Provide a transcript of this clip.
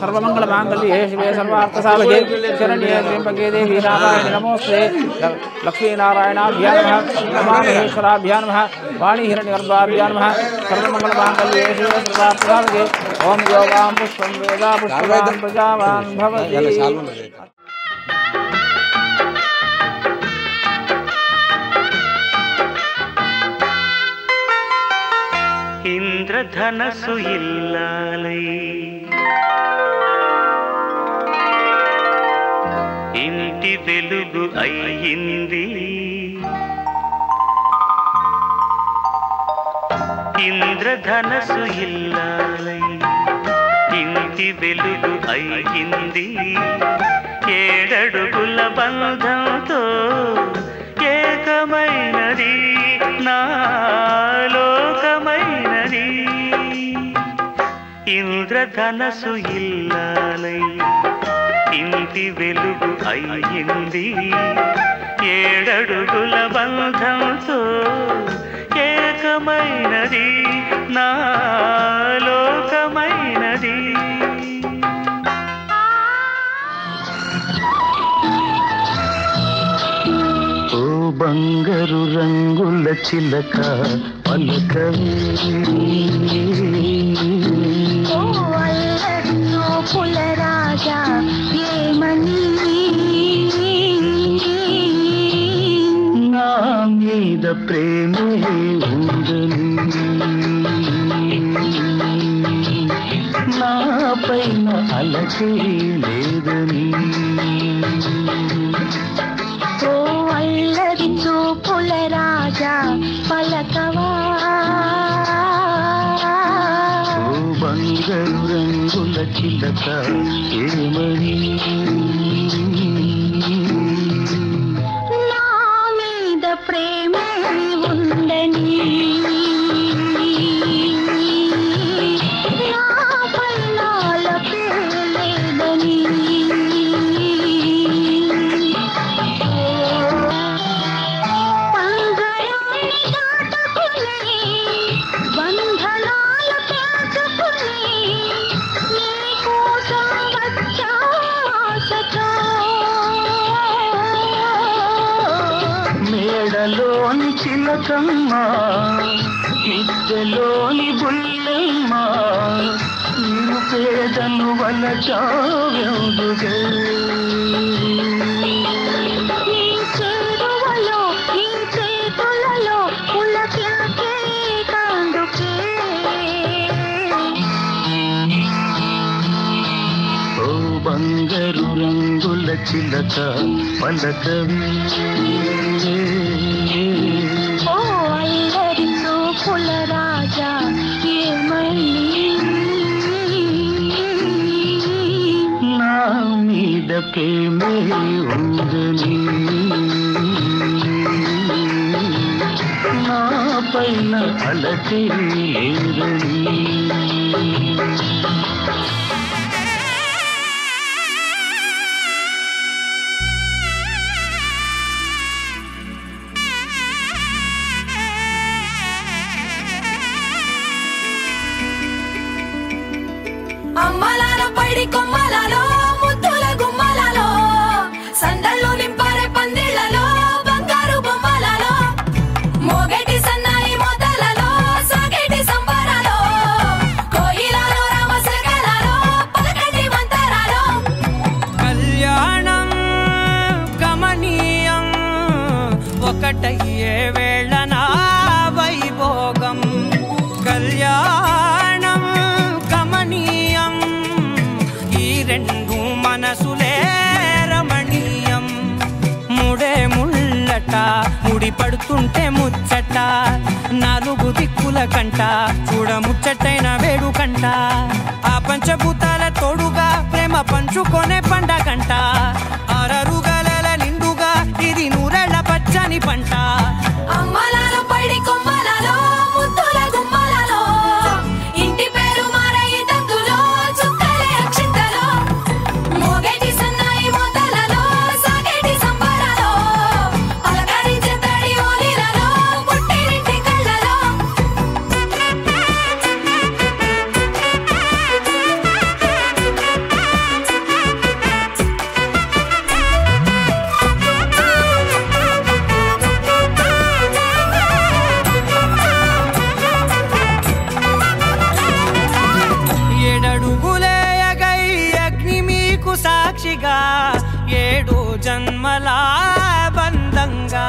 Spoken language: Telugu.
सर्वमंगलमांगल्ये शिवे सर्वार्थसाधके शरण्ये त्र्यंबके देवी नारायणे नमोस्ते लक्ष्मीनारायणाभ्यां नमः उमामहेश्वराभ्यां नमः वाणीहिरण्यगर्भाभ्यां नमः सर्वमंगलमांगल्ये शिवे सर्वार्थसाधके ओम योगां पुष्पं वेदा पुष्पवान् प्रजावान् भवति। ఇంద్రధనసు ఇల్లాలై ఇంటి వెలుగు అయ్యింది, ఇంద్రధనసు ఇల్లాలై ఇంటి వెలుగు అయ్యింది, ఏడడుగుల బంధంతో ఏకమైనది నాలోకమైనది, ఇంద్రధనసు ఇల్లాలై ఇంటి వెలుగు అయ్యింది, ఏడడుగుల బంధంతో ఏకమైనది నాలోకమైనది. బంగారు రంగుల చిలక పలకవే, పుల రాజా ఏమని నా మీద ప్రేమే ఉందని, నా పైన అలకే లేదని, పుల రాజా పలకవా, బంగారు రంగుల చిలక ఏమని నా మీద ప్రేమే ఉందని, నా పైన అలకే లేదని, మేడలోని చిలకమ్మ మిద్దెలోని బుల్లెమ్మ, నీవు పేదను వలచావెందుగే, నీ చేరువలో నీ చేతులలో పులకించే కాందుకే, ఓ బంగారు రంగుల చిలక పలకవే, ఓ అల్లరి చూపుల రాజా ఏమని నా మీద ప్రేమే ఉందని, నా పైన అలకే లేదని. అమ్మలాలో పైడి కొమ్మలలో ముద్దుల గుమ్మలలో సందళ్ళు నింపారే పందిళ్లలో బంగారు బొమ్మలలో మోగేటి సన్నాయి మోతలలో సాగేటి సంబరాలో కోయిలలో రామశకలలో పలకటి మంతరాలో కళ్యాణం గమనీయం ఒకటయ్యే వేళనా వైభోగం, కళ్యాణం గమనీయం ఈ రెండు మనసులే రమణీయం, ముడే ముళ్ళట ముడి పడుతుంటే ముచ్చట, నాలుగు దిక్కుల కంట చూడ ముచ్చటైన వేడుకంట, ఆ పంచభూతాల తోడుగా ప్రేమ పంచుకొనే పండగంట, అరరుగలల నిండుగా ఇది నూరెళ్ళ పచ్చని పంట. అమ్మలాలో పైడి కొమ్మలలో ముద్దుల గుమ్మలలో ఇంటి పేరు మారయి తందులో చుక్కలే అక్షింతలో మోగేటి సన్నాయి మోతలలో సాగేటి సంబరాలో అలకరించే తడి ఓలిలలో పుట్టినింటి కళ్ళలో. సాక్షిగా 7 జన్మల బంధంగా